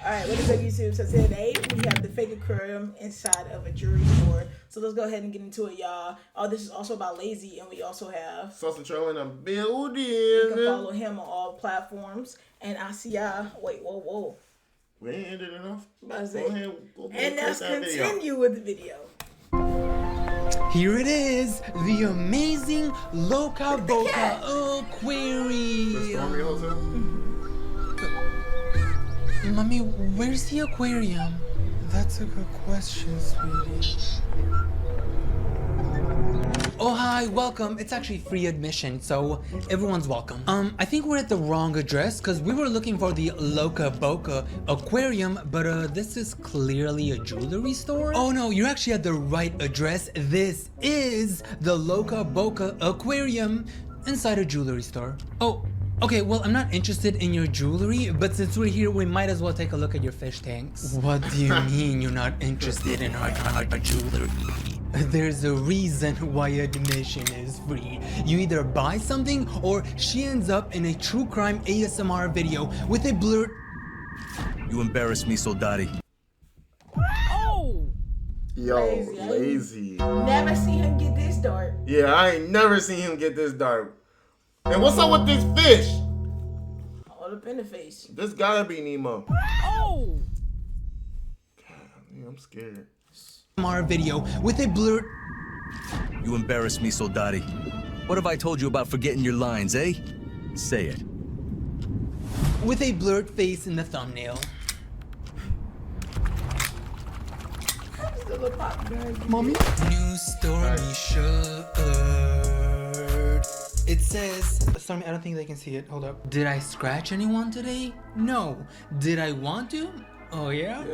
Alright, what is up YouTube? So today we have the fake aquarium inside of a jewelry store. So let's go ahead and get into it, y'all. Oh, this is also about Layze, and we also have Sauce and Trail in a building. You can follow him on all platforms. And I see y'all. Wait, whoa. We ain't ended it off. Go and let's continue with the video. Here it is, the amazing Loca Boca Aquarium. The Stormy Hotel? Mommy, where's the aquarium? That's a good question, sweetie. Oh, hi, welcome. It's actually free admission, so everyone's welcome. I think we're at the wrong address because we were looking for the Loca Boca Aquarium, but this is clearly a jewelry store. Oh no, you're actually at the right address. This is the Loca Boca Aquarium inside a jewelry store. Oh, okay, well, I'm not interested in your jewelry, but since we're here, we might as well take a look at your fish tanks. What do you mean you're not interested in our jewelry? There's a reason why admission is free. You either buy something or she ends up in a true crime ASMR video with a blurred... You embarrass me, Soldati. Oh! Yo, Layze. Never see him get this dark. Yeah, I ain't never seen him get this dark. And what's up with these fish? All up in the face. This gotta be Nemo. Oh! God, I'm scared. video with a blurred... You embarrass me, Soldati. What have I told you about forgetting your lines, eh? Say it. With a blurred face in the thumbnail. Mommy? New Stormy shirt. It says... Stormy, I don't think they can see it. Hold up. Did I scratch anyone today? No. Did I want to? Oh, yeah?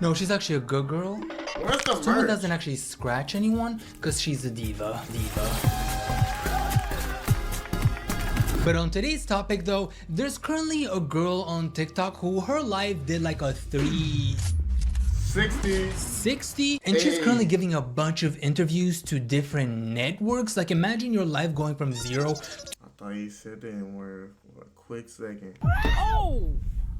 No, she's actually a good girl. Where's the Stormy merch? doesn't actually scratch anyone because she's a diva. But on today's topic though, there's currently a girl on TikTok who her life did like a 360, and she's currently giving a bunch of interviews to different networks. Like imagine your life going from 0. I thought you said that in word for a quick second. Oh!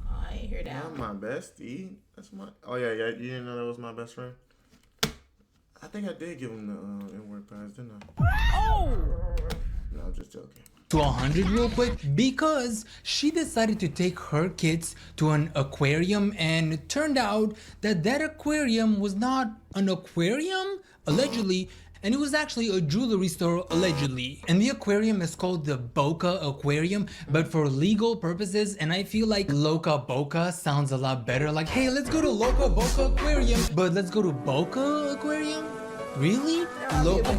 I ain't hear that. Not my bestie. That's my... Oh yeah, you didn't know that was my best friend? I think I did give him the N-word pass, didn't I? Oh! No, I'm just joking. To 100 real quick because she decided to take her kids to an aquarium, and it turned out that that aquarium was not an aquarium, allegedly, and it was actually a jewelry store, allegedly. And the aquarium is called the Boca Aquarium, but for legal purposes, and I feel like Loca Boca sounds a lot better. Like, hey, let's go to Loca Boca Aquarium, but let's go to Boca Aquarium? Really? Loca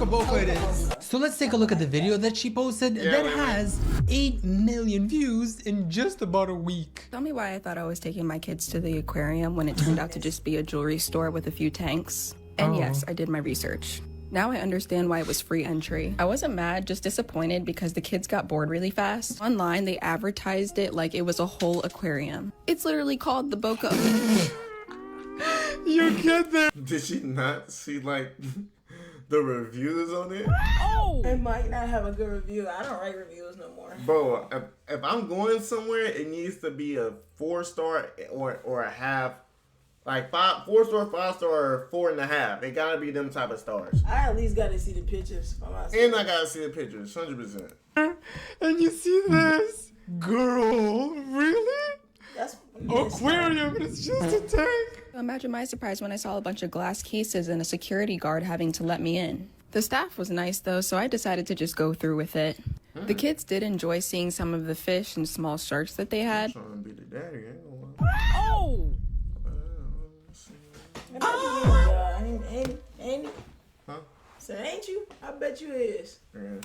Boca it is. So let's take a look at the video that she posted that has 8 million views in just about a week. Tell me why I thought I was taking my kids to the aquarium when it turned out to just be a jewelry store with a few tanks. And yes, I did my research. Now I understand why it was free entry. I wasn't mad, just disappointed because the kids got bored really fast. Online, they advertised it like it was a whole aquarium. It's literally called the Boca. You get there. Did she not see like the reviews on it? Oh! It might not have a good review. I don't write reviews no more. Bro, if I'm going somewhere, it needs to be a 4-star or a half. Like 4-star, 5-star, or 4.5. It gotta be them type of stars. I at least gotta see the pictures for myself. And I gotta see the pictures, 100%. And you see this? Girl, really? That's Aquarium, it's just a tank. Imagine my surprise when I saw a bunch of glass cases and a security guard having to let me in. The staff was nice though, so I decided to just go through with it. The kids did enjoy seeing some of the fish and small sharks that they had. I'm trying to be the daddy, ain't no Oh! Ain't Huh? So ain't you? I bet you is. Yeah.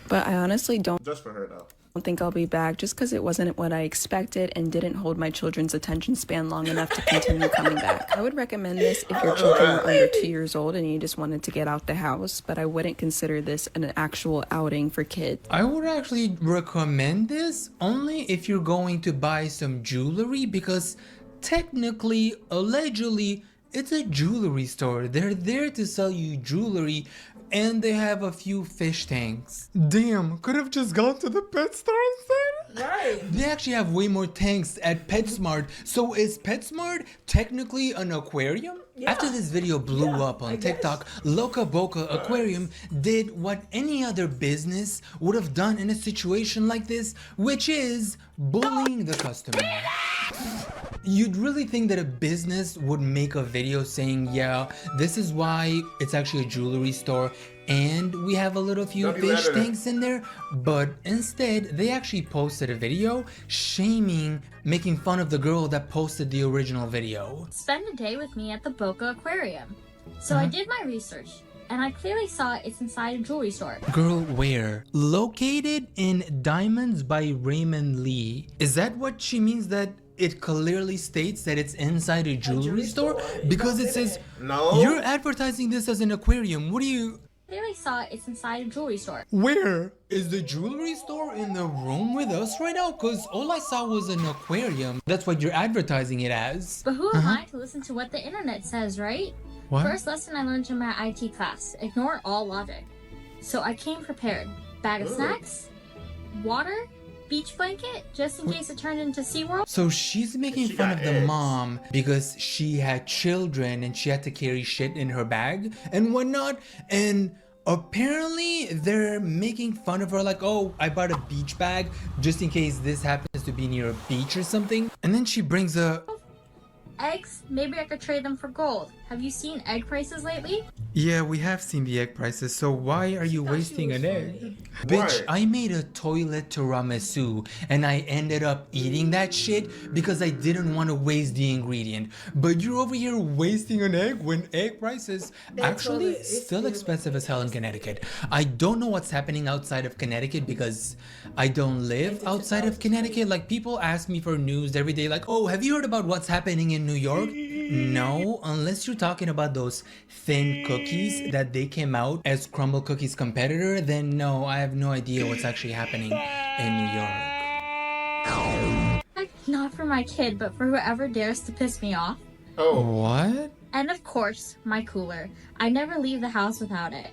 But I honestly don't Just for her though. think I'll be back just because it wasn't what I expected and didn't hold my children's attention span long enough to continue coming back. I would recommend this if your children were under 2 years old and you just wanted to get out the house, but I wouldn't consider this an actual outing for kids. I would actually recommend this only if you're going to buy some jewelry because technically, allegedly, it's a jewelry store. They're there to sell you jewelry and they have a few fish tanks. Damn, could have just gone to the pet store instead? Right. They actually have way more tanks at PetSmart. So is PetSmart technically an aquarium? Yeah. After this video blew Yeah, up on I guess. TikTok, Loca Boca Aquarium did what any other business would have done in a situation like this, which is bullying the customer. You'd really think that a business would make a video saying, yeah, this is why it's actually a jewelry store and we have a little few Don't be fish mad at it. tanks in there, but instead they actually posted a video shaming, making fun of the girl that posted the original video. Spend a day with me at the Boca Aquarium. So I did my research, and I clearly saw it's inside a jewelry store. Girl, where? Located in Diamonds by Raymond Lee. Is that what she means, that it clearly states that it's inside a jewelry store? Because it says, No. you're advertising this as an aquarium. What do you... Clearly saw it's inside a jewelry store. Where? Is the jewelry store in the room with us right now? Because all I saw was an aquarium. That's what you're advertising it as. But who am I to listen to what the internet says, right? What? First lesson I learned in my IT class, ignore all logic. So I came prepared. Bag of snacks, water, beach blanket, just in case it turned into SeaWorld. So she's making She fun got of the eggs. mom because she had children and she had to carry shit in her bag and whatnot. And apparently they're making fun of her like, oh, I bought a beach bag just in case this happens to be near a beach or something. And then she brings a... Eggs, maybe I could trade them for gold. Have you seen egg prices lately? Yeah, we have seen the egg prices, so why are you wasting an egg? Bitch, Right. I made a toilet tiramisu and I ended up eating that shit because I didn't want to waste the ingredient. But you're over here wasting an egg when egg prices actually toilet is still expensive as hell in Connecticut. I don't know what's happening outside of Connecticut because I don't live outside of Connecticut. Like, people ask me for news every day like, oh, have you heard about what's happening in New York? No, unless you're talking about those thin cookies that they came out as Crumble Cookie's competitor, then no, I have no idea what's actually happening in New York. Not for my kid, but for whoever dares to piss me off. Oh, What? And of course, my cooler. I never leave the house without it.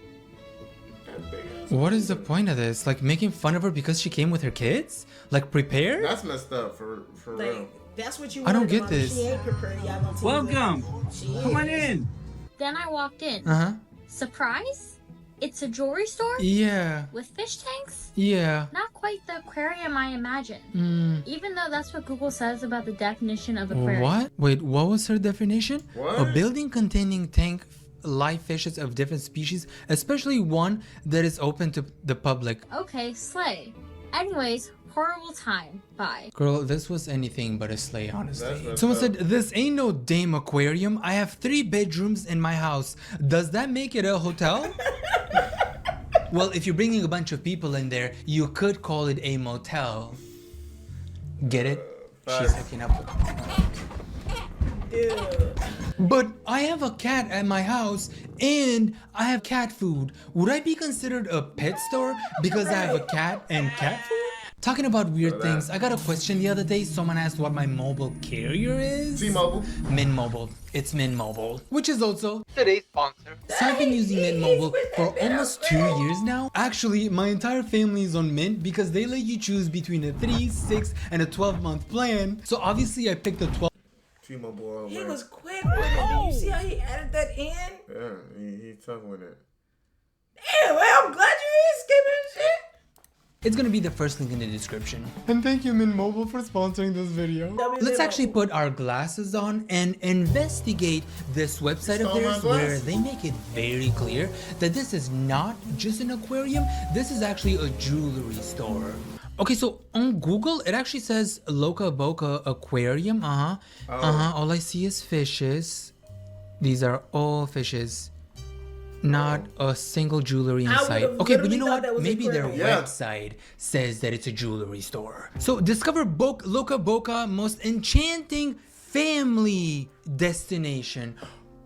What is the point of this? Like, making fun of her because she came with her kids? Like, prepared? that's messed up for real. Like, that's what you I don't wanted, get Mom. this. She ain't prepared. Y'all gonna tease Welcome. her. She Come on is. in. Then I walked in. Uh-huh. Surprise? It's a jewelry store? Yeah. With fish tanks? Yeah. Not quite the aquarium I imagined. Even though that's what Google says about the definition of aquarium. What? Wait, what was her definition? What? A building containing tank live fishes of different species, especially one that is open to the public. Okay, slay. Anyways, horrible time. Bye. Girl, this was anything but a sleigh, That's honestly. messed Someone up. said, this ain't no damn aquarium. I have 3 bedrooms in my house. Does that make it a hotel? Well, if you're bringing a bunch of people in there, you could call it a motel. Get it? She's hooking up with... Dude. But I have a cat at my house and I have cat food. Would I be considered a pet store because I have a cat and cat food? Talking about weird things, I got a question the other day. Someone asked what my mobile carrier is. T-Mobile. Mint Mobile. It's Mint Mobile, which is also today's sponsor. So I've been using Mint Mobile for almost 2 years now. Actually, my entire family is on Mint because they let you choose between a 3, 6, and a 12-month plan. So obviously I picked the 12. T-Mobile. all He around. was quick with it. Did you see how he added that in? Yeah, he's tough with it. Damn, well, I'm glad you is skipping shit. It's gonna be the first link in the description. And thank you, Mint Mobile, for sponsoring this video. Let's actually put our glasses on and investigate this website of Stole my theirs where glasses. they make it very clear that this is not just an aquarium, this is actually a jewelry store. Okay, so on Google, it actually says Loca Boca Aquarium. All I see is fishes. These are all fishes. Not a single jewelry in I sight. would've Okay, but you literally know thought that what? was Maybe their aquarium. Yeah. website says that it's a jewelry store. So discover Loca Boca, most enchanting family destination.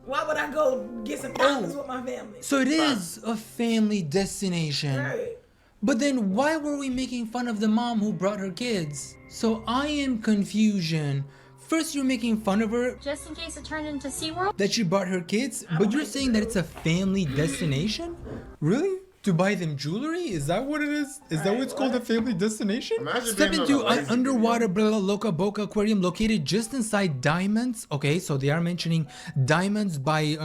Why would I go get some tacos with my family? So it is a family destination. Right. But then why were we making fun of the mom who brought her kids? So I am confusion. First you're making fun of her Just in case it turned into SeaWorld? that she brought her kids, but you're saying that it's a family destination? Really? to buy them jewelry? Is that what it is? Is that what's called a family destination? Imagine Step being on into a an Layze underwater video. Loca Boca Aquarium located just inside Diamonds. Okay, so they are mentioning Diamonds by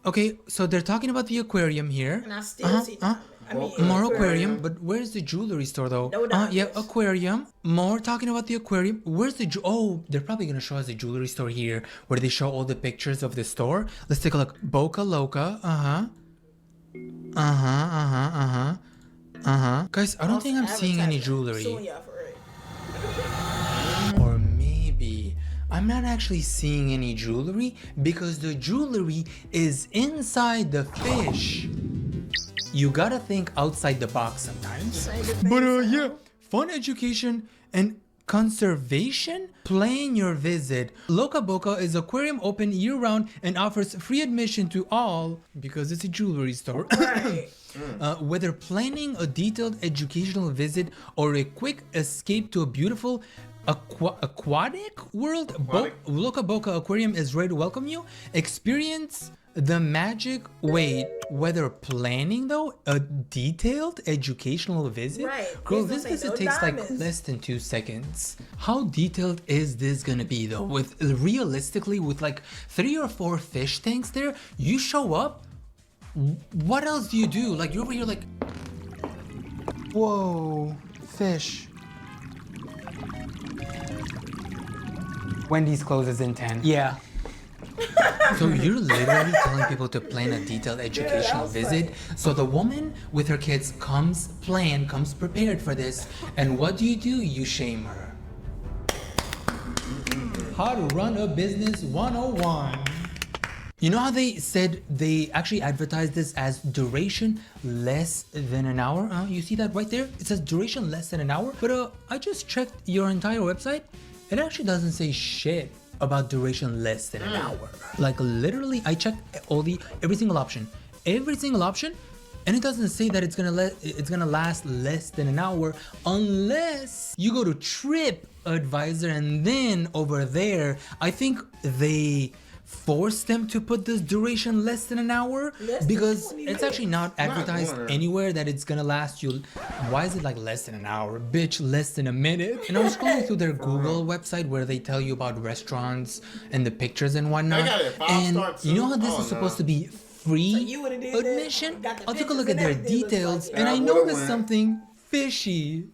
okay, so they're talking about the aquarium here. And I still see diamonds. I mean, More Aquarium. aquarium, but where's the jewelry store though? No Yeah, diamonds. aquarium. More talking about the aquarium. Where's the oh, they're probably gonna show us the jewelry store here, where they show all the pictures of the store. Let's take a look. Boca Loca. Guys, I don't think I'm seeing any jewelry. Suing y'all for it. Or maybe I'm not actually seeing any jewelry because the jewelry is inside the fish. You gotta think outside the box sometimes. But yeah, fun education and conservation? Plan your visit. Loca Boca is aquarium open year-round and offers free admission to all because it's a jewelry store. Right. Whether planning a detailed educational visit or a quick escape to a beautiful aquatic world, Loca Boca Aquarium is ready to welcome you. Experience the magic. Wait, whether planning though a detailed educational visit, Right. girl, He's this gonna say visit no takes like diamonds. less than 2 seconds. How detailed is this gonna be though? With realistically, with like 3 or 4 fish tanks there, you show up. What else do you do? Like you're over here like, whoa, fish. Wendy's closes in 10. Yeah. So you're literally telling people to plan a detailed educational visit. So the woman with her kids comes prepared for this. And what do? You shame her. How to run a business 101. You know how they said they actually advertised this as duration less than an hour? You see that right there? It says duration less than an hour. But I just checked your entire website. It actually doesn't say shit about duration less than an hour. Like literally, I checked every single option, and it doesn't say that it's gonna last less than an hour unless you go to TripAdvisor, and then over there, I think they force them to put this duration less than an hour because it's actually not advertised anywhere that it's gonna last you. Why is it like less than an hour? Bitch, less than a minute. And I was scrolling through their Google website where they tell you about restaurants and the pictures and whatnot. And you know how this is supposed to be free you would've did that. admission? Got the I'll take a pictures look at and their everything, looks details like it. and I Yeah, I would've noticed went. something fishy.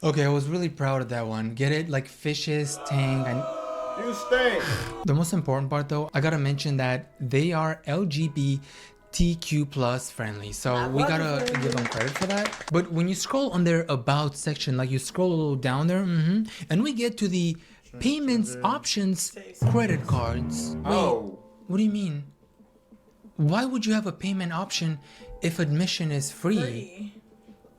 Okay, I was really proud of that one. Get it? Like fishes, tang, and You stink. the most important part though, I gotta mention that they are LGBTQ plus friendly. So we gotta give them credit for that. But when you scroll on their about section, like you scroll a little down there, and we get to the payments options, credit cards. Wait, Oh. what do you mean? Why would you have a payment option if admission is free?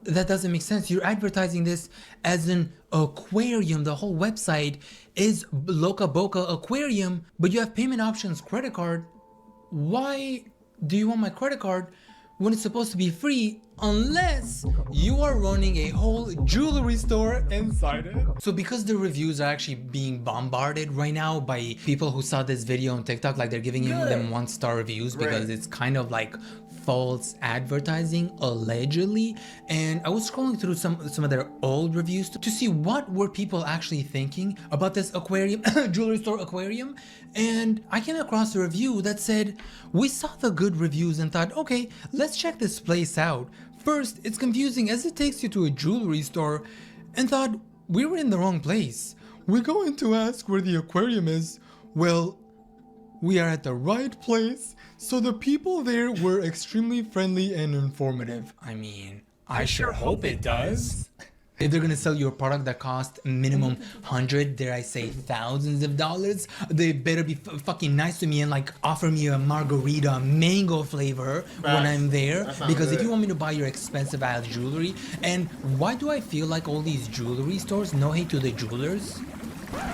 That doesn't make sense. You're advertising this as an aquarium. The whole website is Loca Boca Aquarium, but you have payment options, credit card. Why do you want my credit card when it's supposed to be free unless you are running a whole jewelry store inside it? So because the reviews are actually being bombarded right now by people who saw this video on TikTok, like they're giving them 1-star reviews because it's kind of like false advertising allegedly. And I was scrolling through some of their old reviews to see what were people actually thinking about this aquarium, jewelry store aquarium. And I came across a review that said, we saw the good reviews and thought, okay, let's check this place out. First, it's confusing as it takes you to a jewelry store, and thought we were in the wrong place. We're going to ask where the aquarium is. Well, we are at the right place. So the people there were extremely friendly and informative. I mean, I sure hope it does. If they're gonna sell you a product that costs minimum 100, dare I say thousands of dollars, they better be fucking nice to me and like offer me a margarita mango flavor when I'm there. Because if you want me to buy your expensive ass jewelry, and why do I feel like all these jewelry stores, no hate to the jewelers,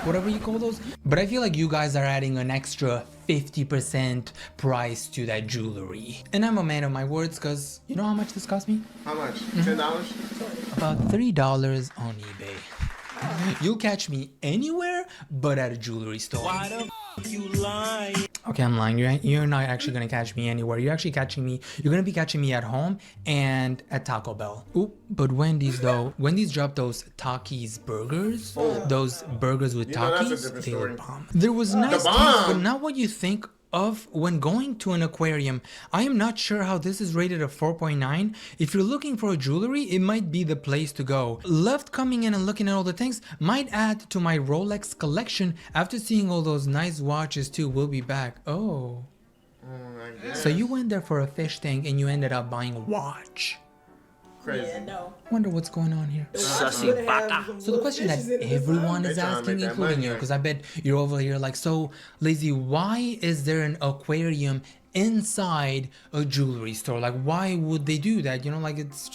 whatever you call those, but I feel like you guys are adding an extra 50% price to that jewelry. And I'm a man of my words, because you know how much this cost me? How much? $10? About $3 on eBay. You'll catch me anywhere but at a jewelry store. Okay, I'm lying. You're not actually gonna catch me anywhere. You're actually catching me. You're gonna be catching me at home and at Taco Bell. Ooh, but Wendy's though. Wendy's dropped those Takis burgers. Those burgers with You know, that's a Takis. different They story. were bomb. There was nice bomb. things, but not what you think of when going to an aquarium. I am not sure how this is rated a 4.9. If you're looking for jewelry, it might be the place to go. Loved coming in and looking at all the things. Might add to my Rolex collection after seeing all those nice watches too. We'll be back. Oh. So you went there for a fish tank and you ended up buying a watch. Crazy. Yeah, no. Wonder what's going on here. So So the question that everyone is They trying to asking, make that including money, you, right? because I bet you're over here like, so Layze, why is there an aquarium inside a jewelry store? Like, why would they do that? You know, like it's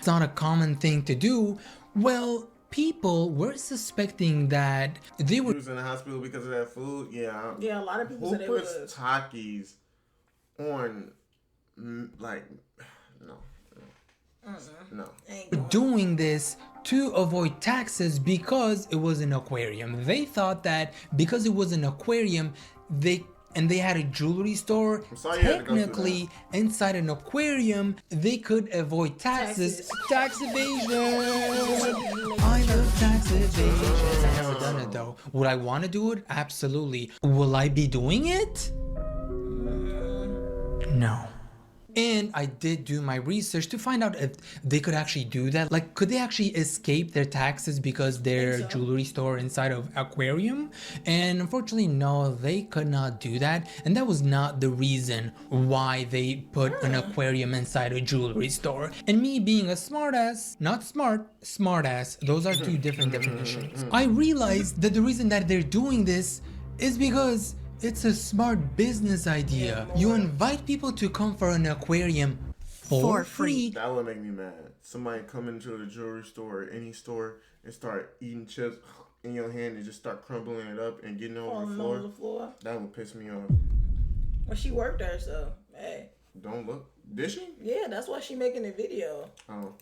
not a common thing to do. Well, people were suspecting that they He were was in the hospital because of that food. Yeah. Yeah, a lot of people Who said it puts was. Takis on, like, no. No. doing this to avoid taxes because it was an aquarium. They thought that because it was an aquarium, they had a jewelry store, sorry you had to go through technically inside an aquarium, they could avoid taxes. Tax evasion! I love tax evasion. I've never done it though. Would I want to do it? Absolutely. Will I be doing it? No. And I did do my research to find out if they could actually do that. Like, could they actually escape their taxes because they're jewelry store inside of aquarium? And unfortunately, no, they could not do that. And that was not the reason why they put an aquarium inside a jewelry store. And me being a smartass, not smart, smartass, those are two different definitions. I realized that the reason that they're doing this is because it's a smart business idea. You invite people to come for an aquarium for free. That would make me mad. Somebody come into the jewelry store or any store and start eating chips in your hand and just start crumbling it up and getting over the On the floor. floor. That would piss me off. Well, she worked there, so hey. Don't look. Did she? Yeah, that's why she making the video. Oh.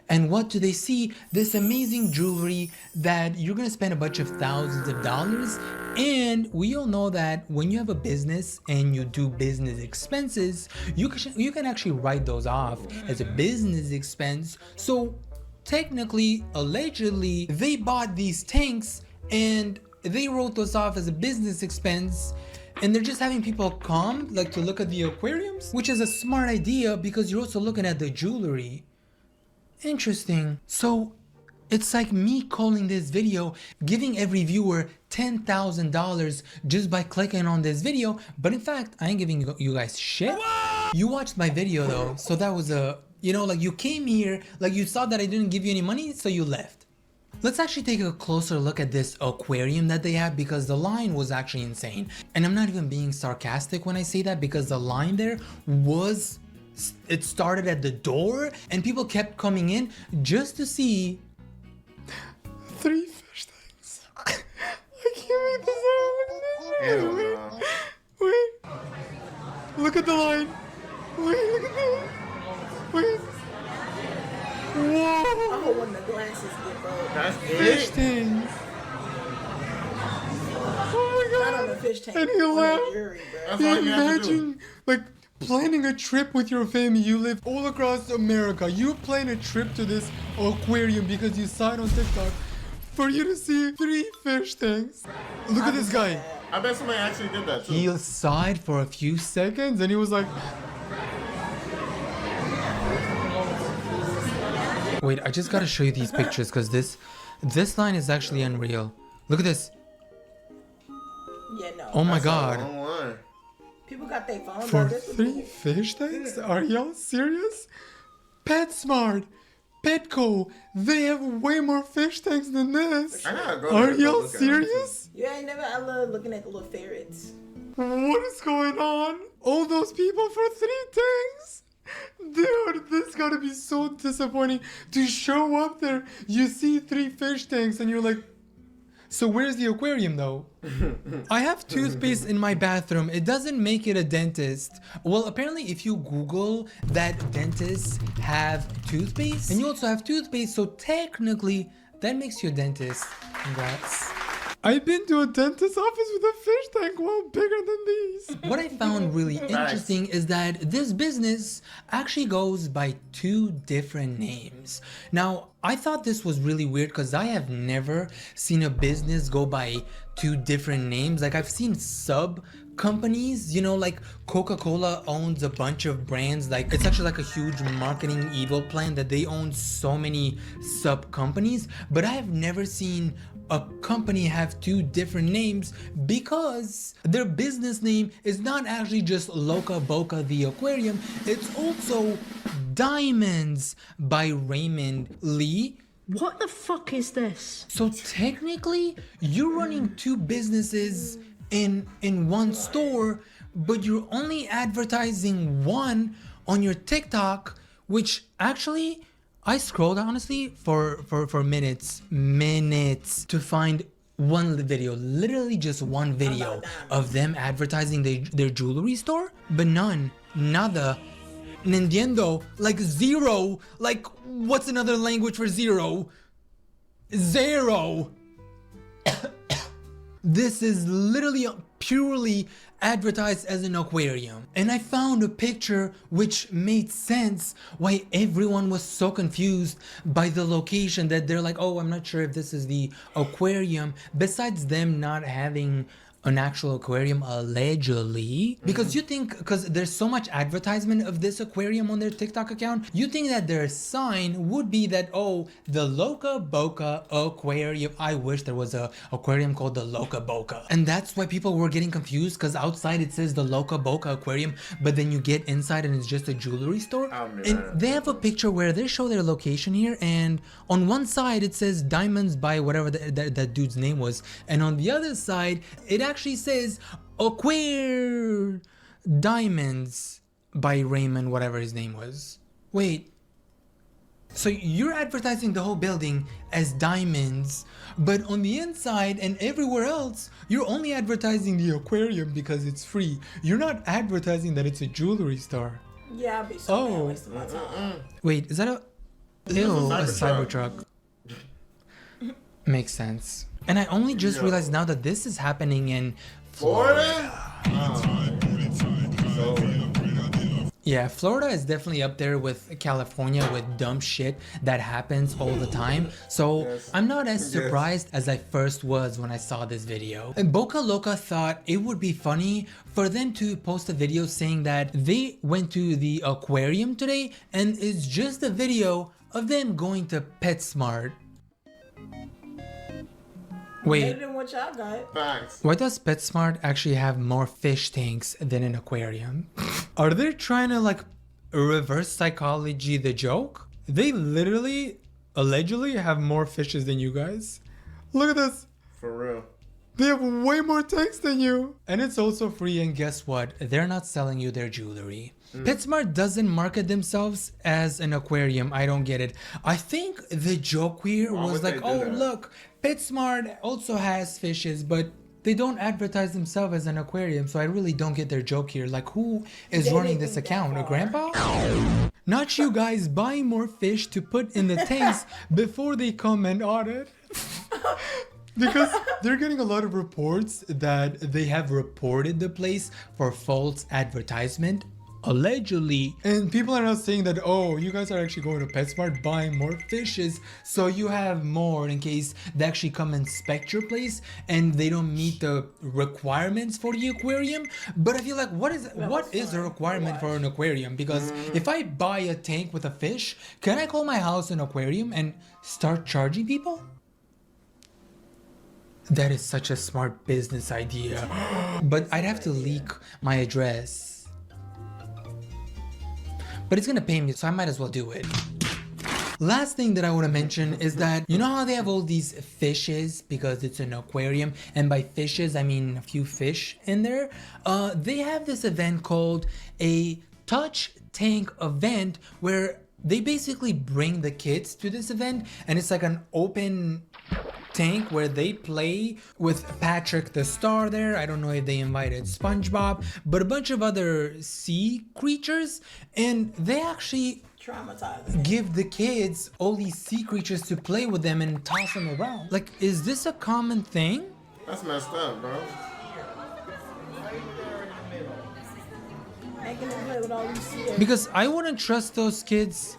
And what do they see? This amazing jewelry that you're gonna spend a bunch of thousands of dollars. And we all know that when you have a business and you do business expenses, you can actually write those off as a business expense. So technically, allegedly, they bought these tanks and they wrote those off as a business expense. And they're just having people come like to look at the aquariums, which is a smart idea because you're also looking at the jewelry. Interesting. So it's like me calling this video, giving every viewer $10,000 just by clicking on this video. But in fact, I ain't giving you guys shit. You watched my video though. So that was like you came here, like you saw that I didn't give you any money, so you left. Let's actually take a closer look at this aquarium that they have because the line was actually insane. And I'm not even being sarcastic when I say that because the line there was... It started at the door and people kept coming in just to see 3 fish tanks. I can't make this Hell up. no. Wait. Look at the line. Wait, look at the line. Wait. Whoa. I hope when the glasses get broke. That's Fish it? tanks. Oh my Not god. on the fish tank. And he on laughed. the jury, bro. That's all you have to do. Imagine, like, planning a trip with your family. You live all across America. You plan a trip to this aquarium because you saw it on TikTok for you to see 3 fish tanks. Look at this guy. I bet somebody actually did that too. He saw it for a few seconds and he was like... Wait, I just gotta show you these pictures because this line is actually unreal. Look at this. Yeah, no. Oh my That's a god. long line. People got their phone. For bro. This would 3 be- fish tanks? Are y'all serious? PetSmart, Petco, they have way more fish tanks than this. I gotta go Are there and go y'all look at them, too. serious? Yeah, I love looking at the little ferrets. What is going on? All those people for 3 tanks? Dude, this gotta be so disappointing to show up there. You see 3 fish tanks and you're like, so where's the aquarium though? I have toothpaste in my bathroom. It doesn't make it a dentist. Well, apparently if you Google that dentists have toothpaste and you also have toothpaste, so technically that makes you a dentist. Congrats. I've been to a dentist's office with a fish tank well bigger than these. What I found really interesting is that this business actually goes by 2 different names. Now, I thought this was really weird because I have never seen a business go by 2 different names. Like I've seen sub companies, you know, like Coca-Cola owns a bunch of brands. Like it's actually like a huge marketing evil plan that they own so many sub companies, but I have never seen a company have 2 different names because their business name is not actually just Loca Boca the Aquarium, it's also Diamonds by Raymond Lee. What the fuck is this? So technically, you're running 2 businesses in one store, but you're only advertising one on your TikTok, which actually I scrolled honestly for minutes to find one video, literally just one video of them advertising their jewelry store, but nada, Nintendo, like 0, like what's another language for 0? 0. This is literally purely advertised as an aquarium. And I found a picture which made sense why everyone was so confused by the location, that they're like, oh, I'm not sure if this is the aquarium, besides them not having an actual aquarium allegedly. Because you think, because there's so much advertisement of this aquarium on their TikTok account, you think that their sign would be that, oh, the Loca Boca Aquarium. I wish there was a aquarium called the Loca Boca. And that's why people were getting confused, because outside it says the Loca Boca Aquarium, but then you get inside and it's just a jewelry store. And they have a picture where they show their location here, and on one side it says Diamonds by whatever that dude's name was, and on the other side it actually says Aquarium Diamonds by Raymond, whatever his name was. Wait, so you're advertising the whole building as Diamonds, but on the inside and everywhere else you're only advertising the aquarium because it's free. You're not advertising that it's a jewelry store. Yeah, I'd be so mad wasting my time. Wait, is that a Cybertruck? Makes sense. And I only just realized now that this is happening in Florida. Yeah, Florida is definitely up there with California with dumb shit that happens all the time. So I'm not as surprised as I first was when I saw this video. And Boca Loca thought it would be funny for them to post a video saying that they went to the aquarium today, and it's just a video of them going to PetSmart. Wait, Better than what y'all got. Thanks. why does PetSmart actually have more fish tanks than an aquarium? Are they trying to like reverse psychology the joke? They literally, allegedly have more fishes than you guys. Look at this. For real. They have way more tanks than you. And it's also free, and guess what? They're not selling you their jewelry. PetSmart doesn't market themselves as an aquarium. I don't get it. I think the joke here was like, oh look, PetSmart also has fishes, but they don't advertise themselves as an aquarium. So I really don't get their joke here. Like, who is running this account? A grandpa? Not you guys buying more fish to put in the tanks before they come and audit. Because they're getting a lot of reports that they have reported the place for false advertisement, allegedly. And people are now saying that, oh, you guys are actually going to PetSmart buying more fishes, so you have more in case they actually come inspect your place and they don't meet the requirements for the aquarium. But I feel like, what is a requirement for an aquarium? Because if I buy a tank with a fish, can I call my house an aquarium and start charging people? That is such a smart business idea. But I'd have to leak my address. But it's gonna pay me, so I might as well do it. Last thing that I want to mention is that, you know how they have all these fishes because it's an aquarium, and by fishes I mean a few fish in there. They have this event called a touch tank event where they basically bring the kids to this event, and it's like an open tank where they play with Patrick the Star there. I don't know if they invited SpongeBob, but a bunch of other sea creatures, and they actually Traumatizing. give the kids all these sea creatures to play with them and toss them around. Like, is this a common thing? That's messed up, bro. Making them play with all these CDs. Because I wouldn't trust those kids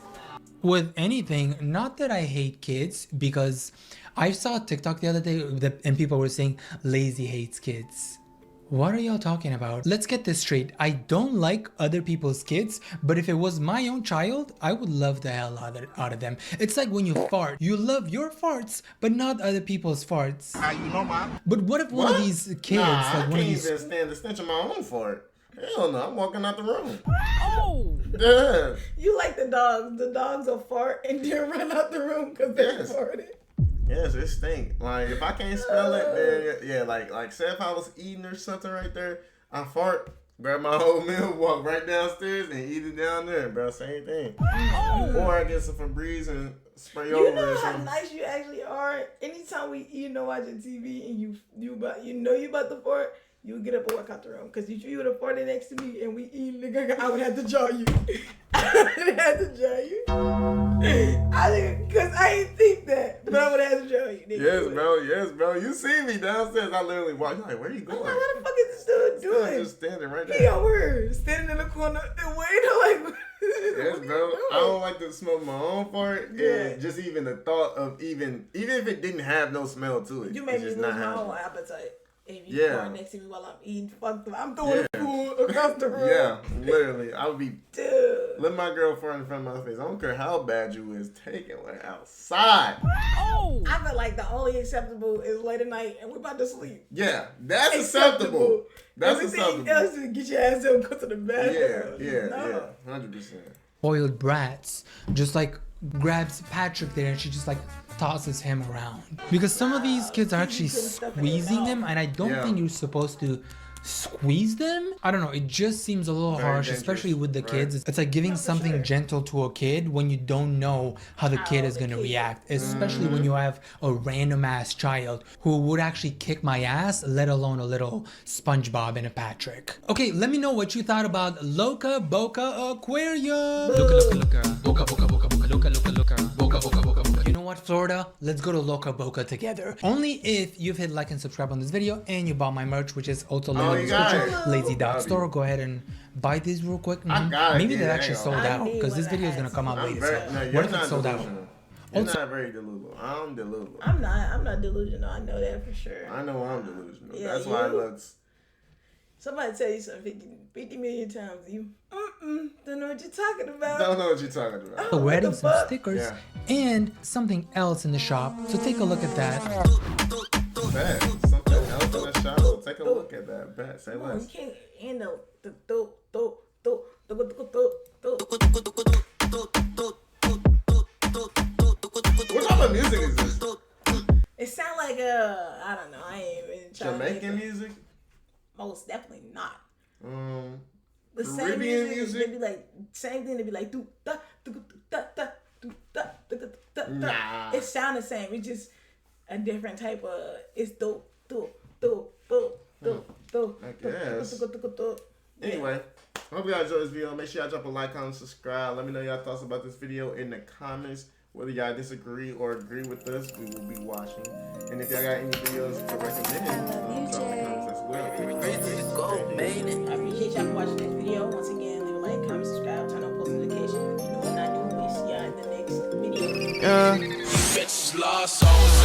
with anything. Not that I hate kids, because I saw a TikTok the other day and people were saying Layze hates kids. What are y'all talking about? Let's get this straight. I don't like other people's kids, but if it was my own child, I would love the hell out of them. It's like when you fart. You love your farts, but not other people's farts. You know, Mom. But what if one of these kids, Nah, like I one can't of these... even stand the stench of my own fart. Hell no, I'm walking out the room. Oh! Yeah. You like the dogs. The dogs will fart and then run out the room because they Yes. farted. Yes, it stink. Like, if I can't smell it, then, yeah, like, say if I was eating or something right there, I fart, grab my whole meal, walk right downstairs, and eat it down there, bro. Same thing. Or I get some Febreze and spray over You it know or how something. nice you actually are. Anytime we watching TV and you about to fart, you would get up and walk out the room. Because if you would have farted next to me and we eat, nigga, I would have to jaw you. I would have to jaw you. Because I didn't think that, but I would have to jaw you. Nigga. Yes, bro. You see me downstairs. I literally walk. Like, where you I'm going? like, what the fuck is this dude Still doing? just standing right He there. over here, standing in the corner and waiting. Like, Yes, what are bro. you doing? I don't like to smoke my own fart. Yeah. And just even the thought of even if it didn't have no smell to it. You made it's me just lose not my happening. whole appetite. If you Yeah. fart next to me while I'm eating, fuck them. I'm throwing the food across the room. Yeah, literally. I would be. Dude. Let my girl fart in front of my face. I don't care how bad you is. Take it like outside. I feel like the only acceptable is late at night and we're about to sleep. Yeah, that's acceptable. That's Everything acceptable. else is get your ass up and go to the bathroom. Yeah, 100%. spoiled brats just like grabs Patrick there and she just like tosses him around. Because some of these kids are actually squeezing them, and I don't Yeah. think you're supposed to squeeze them. I don't know, it just seems a little Very harsh, dangerous, especially with the right. kids. It's like giving something sure. gentle to a kid when you don't know how the kid is the going to kid. react, especially when you have a random ass child who would actually kick my ass, let alone a little SpongeBob and a Patrick. Okay, let me know what you thought about Loca Boca Aquarium. Boca Boca Boca Boca Loca Loca Loca Boca Boca Boca Boca. You know what, Florida? Let's go to Loca Boca together. Only if you've hit like and subscribe on this video and you bought my merch, which is also linked in the you got description. it. Lazy.store. Go ahead and buy these real quick. I gotta Maybe get they're it, actually hang sold on. I out need because this what I video is gonna had. come out I'm later. very, So no, what you're if not it's sold out? delusional. You're Also- not very delusional. I'm delusional. I'm not delusional. I know that for sure. I know I'm delusional. Yeah, That's why it you- looks. Somebody tell you something 50 million times. You don't know what you're talking about. Don't know what you're talking about. We're adding some fuck? stickers Yeah. and something else in the shop. So take a look at that. Bet. Something else in the shop. So take a look at that. Bet. Say Come on, less. you can't handle the What type of music is this? It sound like I don't know. I ain't even trying Jamaican to music? Most definitely not. The same Caribbean music, music? they be like same thing. They be like do da do da da do da da da da. Nah. It sound the same. It's just a different type of. It's do. I guess. Anyway, I hope y'all enjoyed this video. Make sure y'all drop a like, comment, subscribe. Let me know y'all thoughts about this video in the comments. Whether y'all disagree or agree with us, we will be watching. And if y'all got any videos to recommend, drop in the comments as well. I appreciate y'all for watching this video. Once again, leave a like, comment, subscribe, turn on post notifications. If you know what I do, we'll see y'all in the next video. Yeah. Bitches lost souls.